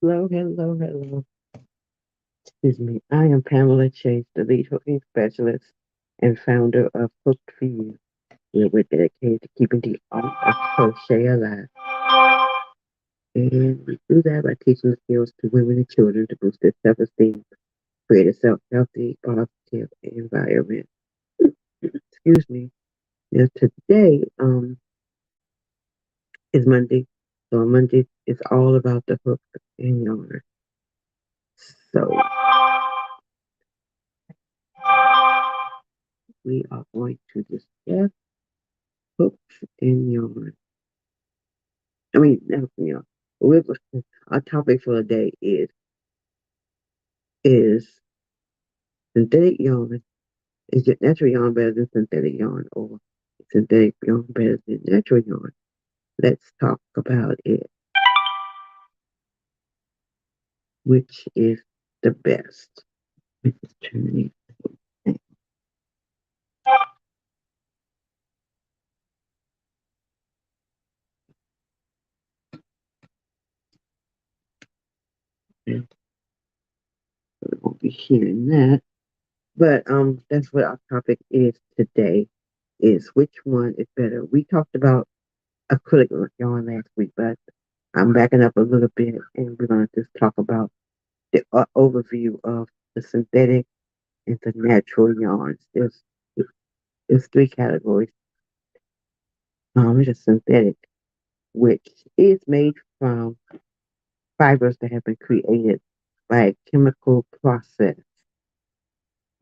Hello, hello, hello. Excuse me. I am Pamela Chase, the lead hooking specialist and founder of Hooked for You, where we're dedicated to keeping the art of crochet alive. And we do that by teaching the skills to women and children to boost their self-esteem, create a healthy, positive environment. Excuse me. Now today is Monday. So on Monday is all about the hook and yarn. So we are going to discuss hooks and yarn. I mean, no, we're, our topic for the day is synthetic yarn. Is it natural yarn better than synthetic yarn, or synthetic yarn better than natural yarn? Let's talk about it. Which is the best? Let's turn it. We won't be hearing that, but that's what our topic is today. Is which one is better? We talked about acrylic yarn last week, but I'm backing up a little bit, and we're going to just talk about the overview of the synthetic and the natural yarns. There's three categories. There's synthetic, which is made from fibers that have been created by a chemical process.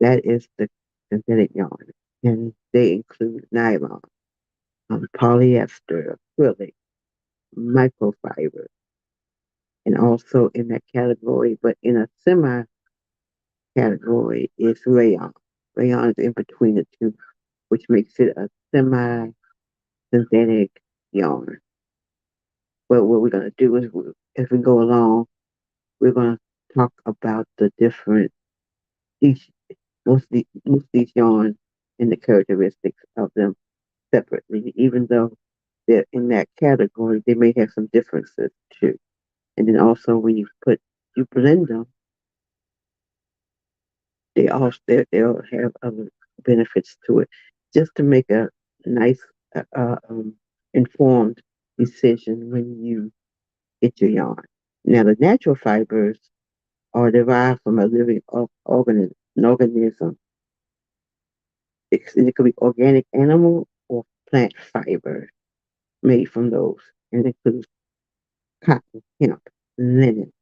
That is the synthetic yarn, and they include nylon, polyester, acrylic, microfiber, and also in that category, but in a semi category, is rayon. Rayon is in between the two, which makes it a semi synthetic yarn. But what we're going to do is, as we go along, we're going to talk about the different, each, most of these yarns and the characteristics of them separately, even though they're in that category, they may have some differences too. And then also when you blend them, they'll have other benefits to it, just to make a nice, uh, uh, um, informed decision when you get your yarn. Now, the natural fibers are derived from a living an organism. It could be organic animal or plant fiber made from those, and it includes cotton, hemp, linen,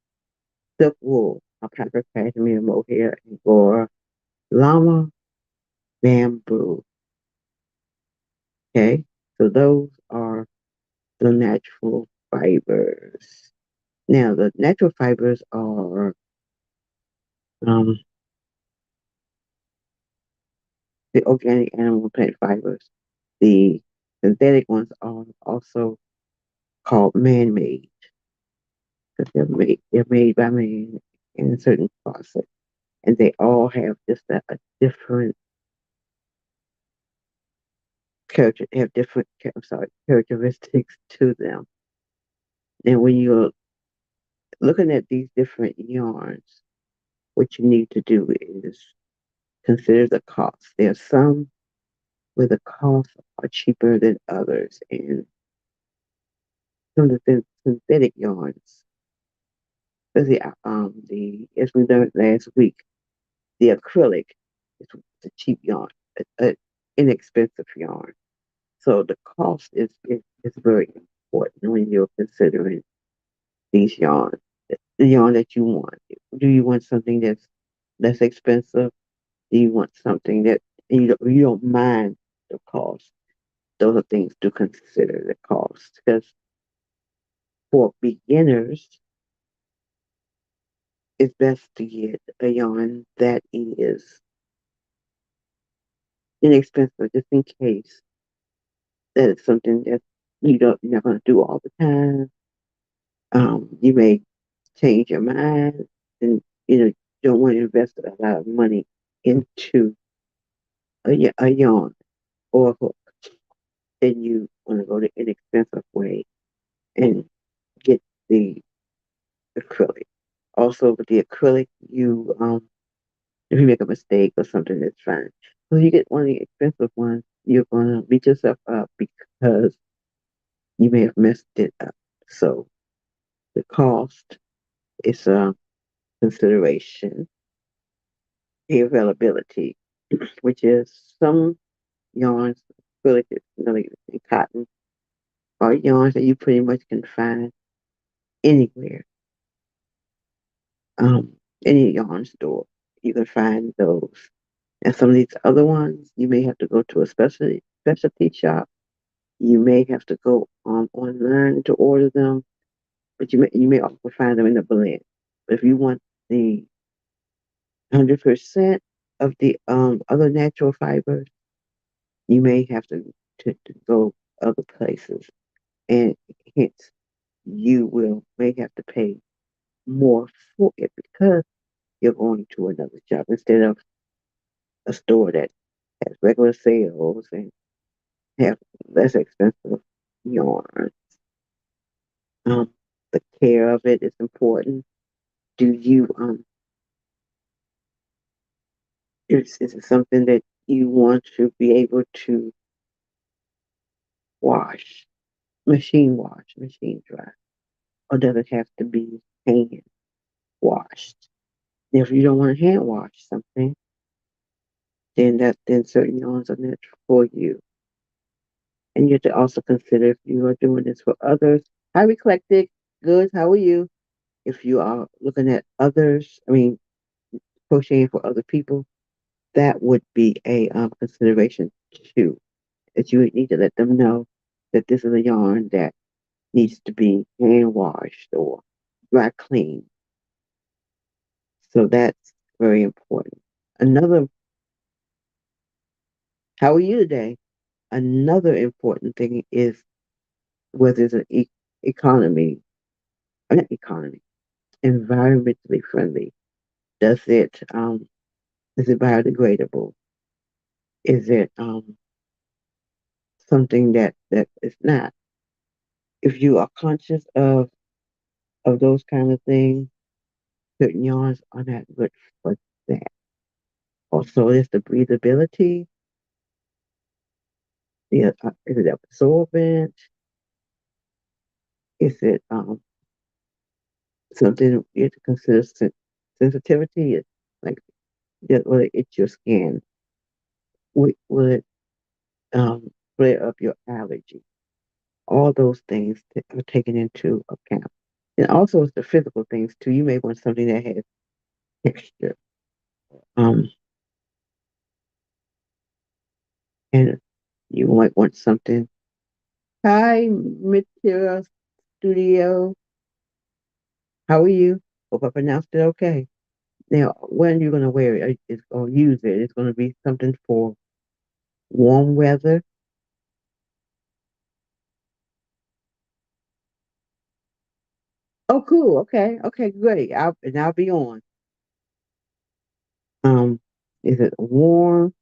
silk wool, alpaca, cashmere, mohair, angora, llama, bamboo. Okay, so those are the natural fibers. Now, the natural fibers are um, the organic animal plant fibers. The synthetic ones are also called man-made because they're made by man in a certain process, and they all have just a different characteristics to them. And when you're looking at these different yarns, what you need to do is consider the cost. There are some where the costs are cheaper than others, and some of the synthetic yarns, especially the as we learned last week, the acrylic is a cheap yarn, an inexpensive yarn. So the cost is very important when you're considering these yarns. The yarn that you want. Do you want something that's less expensive? Do you want something that you don't mind the cost? Those are things to consider the cost because for beginners, it's best to get a yarn that is inexpensive, just in case that is something that you're not going to do all the time. You may change your mind, and don't want to invest a lot of money into a yarn or a hook. Then you want to go the inexpensive way and get the acrylic. Also, with the acrylic, if you make a mistake or something, that's fine. So you get one of the expensive ones, you're gonna beat yourself up because you may have messed it up. So the cost is a consideration. The availability, which is some yarns, acrylic, and cotton, are yarns that you pretty much can find anywhere. Um, any yarn store, you can find those. And some of these other ones, you may have to go to a specialty shop. You may have to go online to order them, but you may also find them in a blend. But if you want the 100% of the other natural fibers, you may have to go other places, and hence you will may have to pay more for it because you're going to another shop instead of a store that has regular sales and have less expensive yarn. Um, the care of it is important. Do you is it something that you want to be able to wash, machine dry, or does it have to be hand washed? If you don't want to hand wash something, then certain yarns are not for you. And you have to also consider if you are doing this for others. Hi, Eclectic. Good. How are you? If you are looking at others, crocheting for other people, that would be a consideration too. That you would need to let them know that this is a yarn that needs to be hand washed or dry cleaned. So that's very important. Another, how are you today? Another important thing is whether it's an economy, or not economy, environmentally friendly. Does it is it biodegradable? Is it something that is not? If you are conscious of those kind of things, certain yarns are not good for that. Also, is the breathability. Is it absorbent? Is it something you have to consider sensitivity? Like, will it itch your skin? Will it flare up your allergy? All those things that are taken into account. And also, it's the physical things too. You may want something that has texture. Um, and you might want something. Hi, Material Studio. How are you? Hope I pronounced it okay. Now, when you're going to wear it, or use it, it's going to be something for warm weather. Oh, cool. Okay. Okay, great. I'll be on. Um, is it warm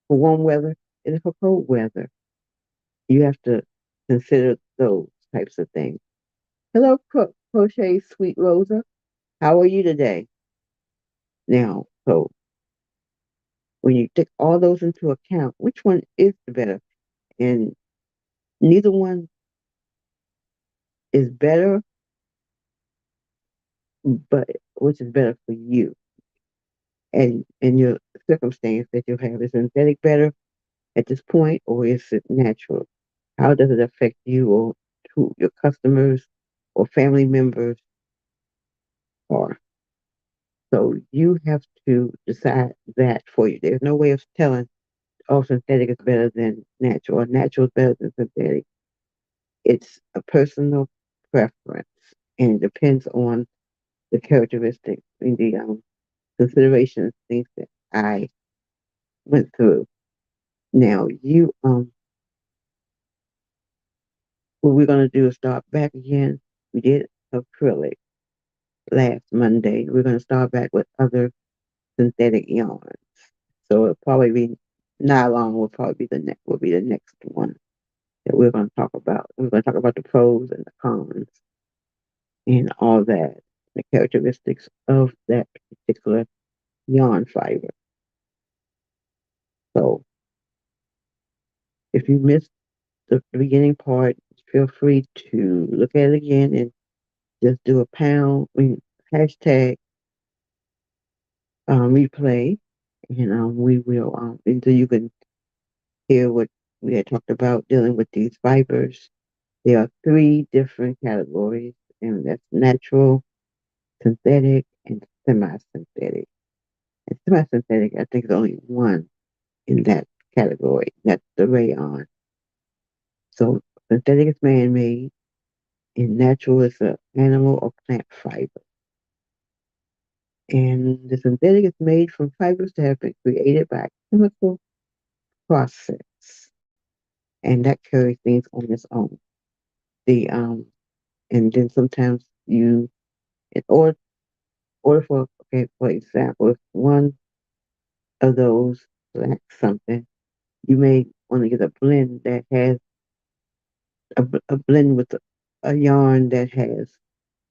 for warm weather? Is it for cold weather? You have to consider those types of things. Hello, Crochet Sweet Rosa. How are you today? Now, so when you take all those into account, which one is the better? And neither one is better, but which is better for you and your circumstance that you have. Is synthetic better at this point, or is it natural? How does it affect you or to your customers or family members? Or so you have to decide that for you. There's no way of telling, oh, synthetic is better than natural, or natural is better than synthetic. It's a personal preference, and it depends on the characteristics and the considerations, things that I went through. Now, what we're going to do is start back again. We did acrylic last Monday. We're going to start back with other synthetic yarns. So it'll probably be nylon will probably be the next one that we're going to talk about. We're going to talk about the pros and the cons and all that. the characteristics of that particular yarn fiber. So if you missed the beginning part, feel free to look at it again and just do a hashtag replay, and we will until you can hear what we had talked about dealing with these fibers. There are three different categories, and that's natural, synthetic, and semi-synthetic. And semi-synthetic, I think, is only one in that category. That's the rayon. So synthetic is man-made, and natural is an animal or plant fiber. And the synthetic is made from fibers that have been created by a chemical process, and that carries things on its own. The and then sometimes in order for okay, for example, if one of those lacks something, you may want to get a blend that has a blend with a yarn that has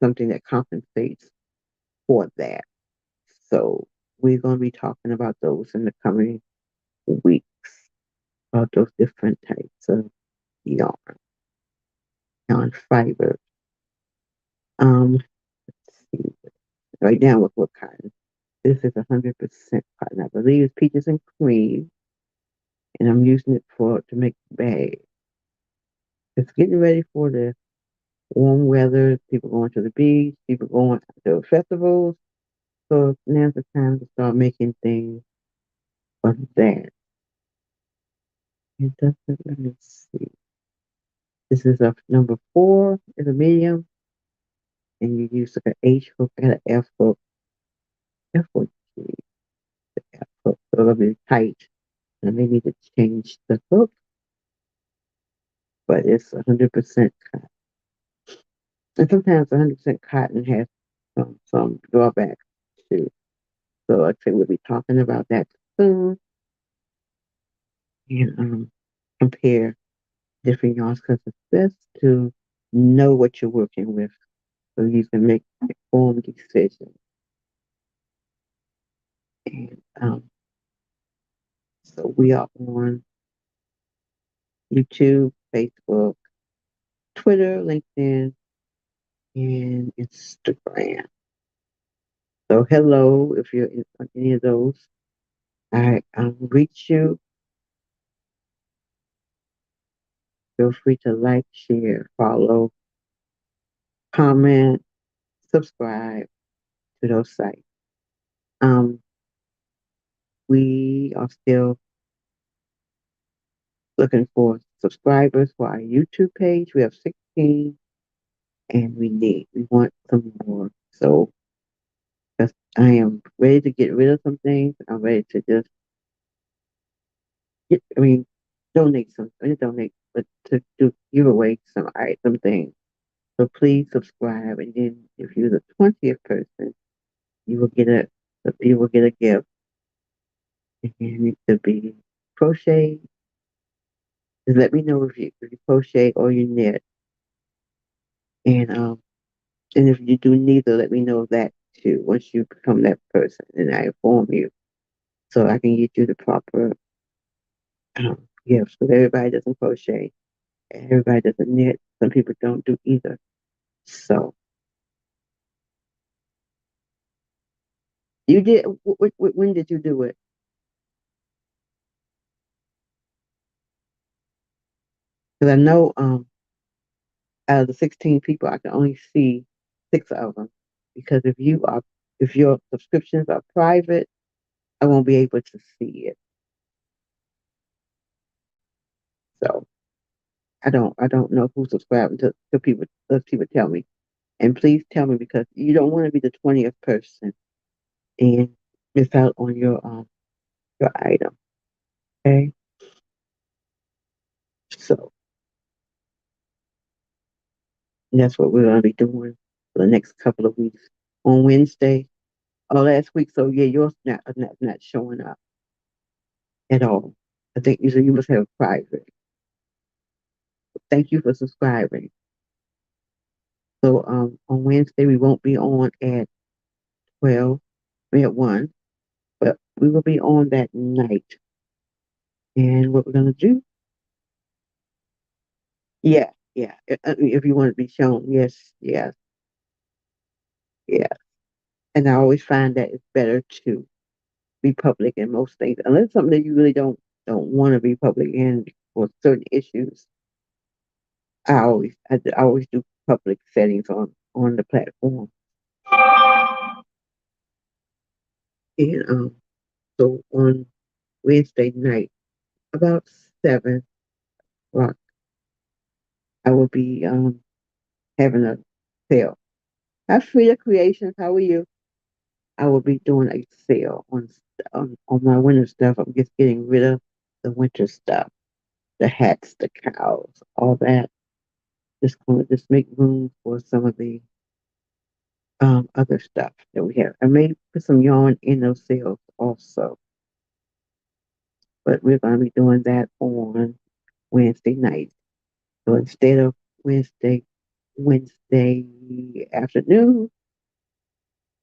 something that compensates for that. So we're going to be talking about those in the coming weeks, about those different types of yarn, yarn fiber. Let's see. Right now with what cotton? This is 100% cotton. I believe it's peaches and cream, and I'm using it to make bags. It's getting ready for the warm weather. People going to the beach. People going to festivals. So now's the time to start making things for that. It doesn't. Let me see. This is a number 4. Is a medium, and you use like an H hook and an F hook. F hook. F hook. So it'll be tight. And they need to change the hook, but it's 100% cotton. And sometimes 100% cotton has some drawbacks too. So like I say, we'll be talking about that soon, and compare different yarns, because it's best to know what you're working with so you can make informed decisions. And so we are on YouTube, Facebook, Twitter, LinkedIn, and Instagram. So hello, if you're on any of those, I reach you. Feel free to like, share, follow, comment, subscribe to those sites. Um, we are still looking for subscribers for our YouTube page. We have 16, and we want some more. So I am ready to get rid of some things. I'm ready to just I mean, donate some, donate, but to give away some things. So please subscribe, and then if you're the 20th person, you will get a gift, and it could be crochet. Just let me know if you crochet or you knit, and if you do neither, let me know that too. Once you become that person, and I inform you, so I can get you the proper gifts. Because everybody doesn't crochet, everybody doesn't knit. Some people don't do either. So you did. When did you do it? Because I know out of the 16 people, I can only see 6 of them. Because if your subscriptions are private, I won't be able to see it. So I don't know who subscribed to people. Those people tell me, and please tell me, because you don't want to be the 20th person and miss out on your item. Okay, so that's what we're gonna be doing for the next couple of weeks. On Wednesday, last week. So yeah, yours not showing up at all. I think usually you must have private. Thank you for subscribing. So on Wednesday we won't be on at 12, at 1, but we will be on that night. And what we're gonna do? Yeah, yeah. If you want to be shown, yes, yes, yeah. And I always find that it's better to be public in most things, unless it's something that you really don't want to be public in for certain issues. I always do public settings on the platform. And so on Wednesday night, about 7 o'clock, I will be having a sale. Hi Frida Creations, how are you? I will be doing a sale on my winter stuff. I'm just getting rid of the winter stuff, the hats, the cows, all that. Just going to just make room for some of the other stuff that we have. I may put some yarn in those sales also, but we're going to be doing that on Wednesday night. So instead of Wednesday afternoon,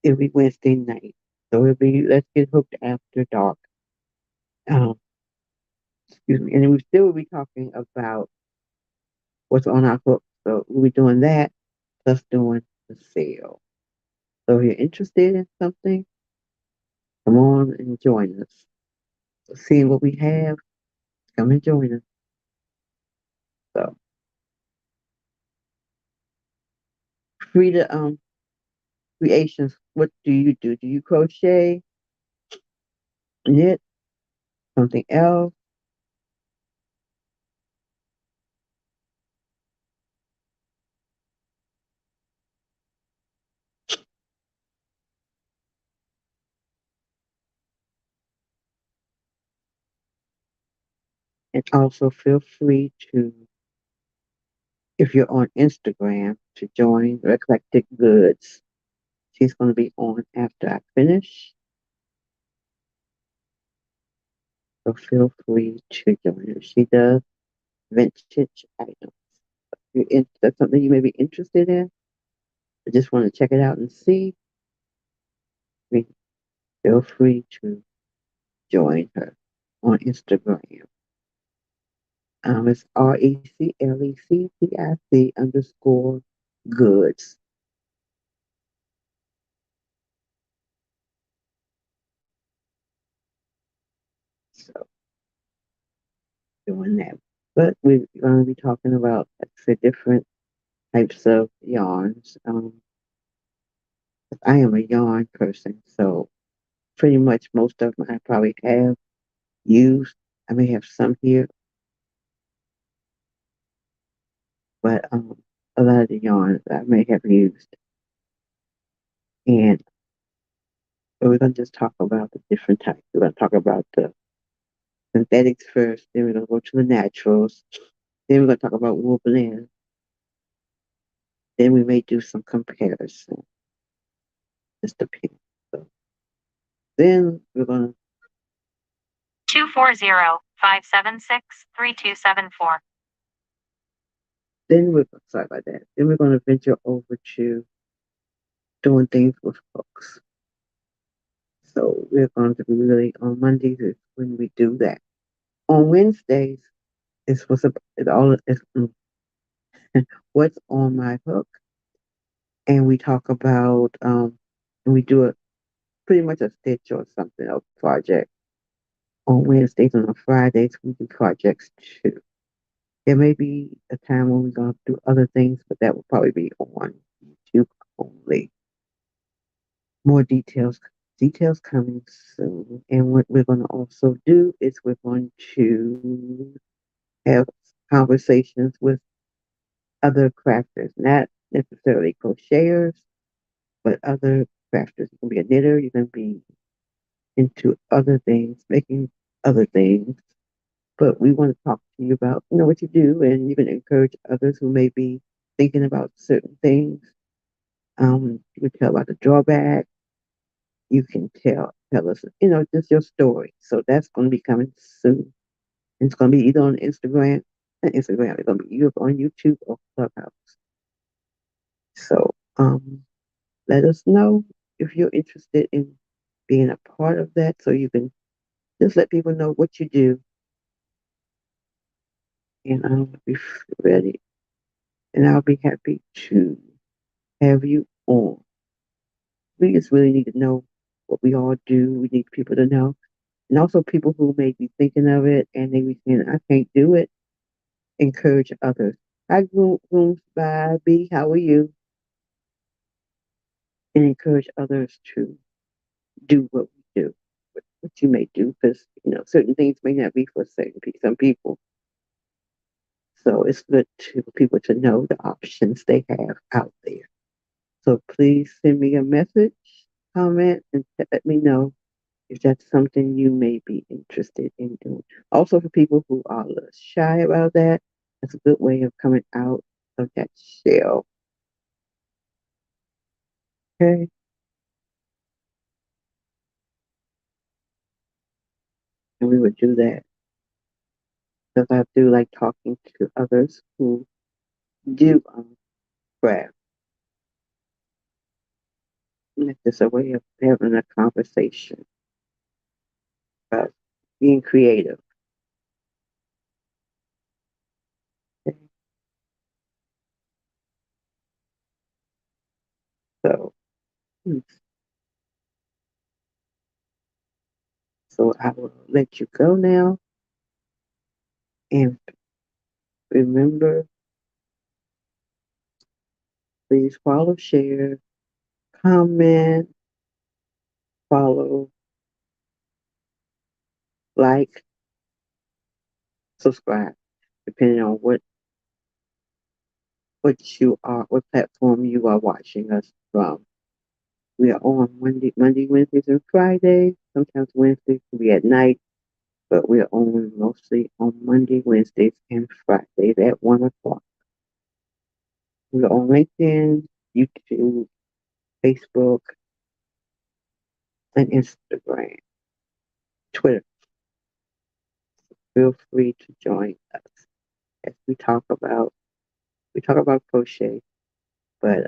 it'll be Wednesday night. So it'll be Let's Get Hooked After Dark. Um, excuse me. And then we still will be talking about what's on our hook. So we'll be doing that plus doing the sale. So if you're interested in something, come on and join us. See what we have. Come and join us. So Frida Creations, what do you do? Do you crochet, knit, something else? And also feel free to, if you're on Instagram, to join Eclectic Goods. She's going to be on after I finish. So feel free to join her. She does vintage items. That's something you may be interested in. I just want to check it out and see. Feel free to join her on Instagram. It's RECLECTIC_goods. So doing that. But we're going to be talking about the different types of yarns. I am a yarn person, so pretty much most of them I probably have used. I may have some here, but a lot of the yarns I may have used. And but we're going to just talk about the different types. We're going to talk about the synthetics first, then we're going to go to the naturals, then we're going to talk about wool blend, then we may do some comparison. Just depends. So then we're going to 240-576-3274. then we're sorry about that. Then we're going to venture over to doing things with hooks. So we're going to be really on Mondays is when we do that. On Wednesdays is what's on my hook, and we talk about and we do a pretty much a stitch or something else project. On Wednesdays and on Fridays we do projects too. There may be a time when we're going to do other things, but that will probably be on YouTube only. More details coming soon. And what we're going to also do is we're going to have conversations with other crafters, not necessarily crocheters, but other crafters. You can be a knitter, you can be into other things, making other things. But we want to talk to you about, what you do, and you can encourage others who may be thinking about certain things. You can tell about the drawback. You can tell us, just your story. So that's going to be coming soon. It's going to be either on Instagram, not Instagram. It's going to be either on YouTube or Clubhouse. So, let us know if you're interested in being a part of that so you can just let people know what you do and I'll be ready and I'll be happy to have you on. We just really need to know what we all do. We need people to know. And also people who may be thinking of it and they be saying, I can't do it, encourage others. Hi, Rooms by B, how are you? And encourage others to do what we do, what you may do, because, certain things may not be for some people. So it's good to people to know the options they have out there. So please send me a message, comment, and let me know if that's something you may be interested in doing. Also, for people who are a little shy about that, that's a good way of coming out of that shell. Okay, and we would do that because I do like talking to others who do craft. And it's just a way of having a conversation about being creative. Okay? So, hmm, so I will let you go now, and remember, please follow, share, comment, follow, like, subscribe, depending on what platform you are watching us from. We are on Monday, Wednesdays, and Fridays. Sometimes Wednesdays can be at night, but we are on mostly on Monday, Wednesdays, and Fridays at 1 o'clock. We are on LinkedIn, YouTube, Facebook, and Instagram, Twitter. Feel free to join us as we talk about crochet, but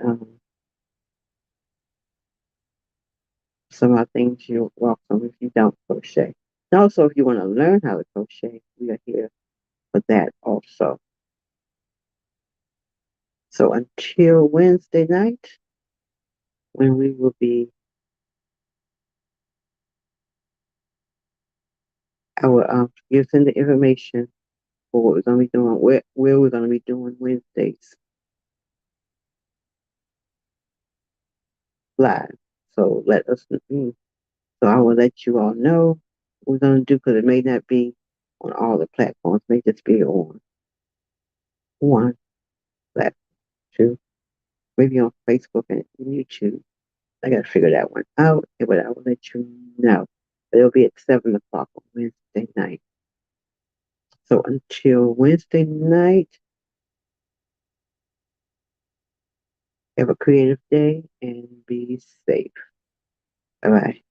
some of the things you're welcome if you don't crochet. And also, if you want to learn how to crochet, we are here for that also. So until Wednesday night, when we will be, I will give them the information for what we're going to be doing, where we're going to be doing Wednesdays live. So let us know. So I will let you all know what we're going to do because it may not be on all the platforms, it may just be on one platform, too. Maybe on Facebook and YouTube. I got to figure that one out, but I will let you know. But it'll be at 7 o'clock on Wednesday night. So until Wednesday night, have a creative day and be safe. Bye bye.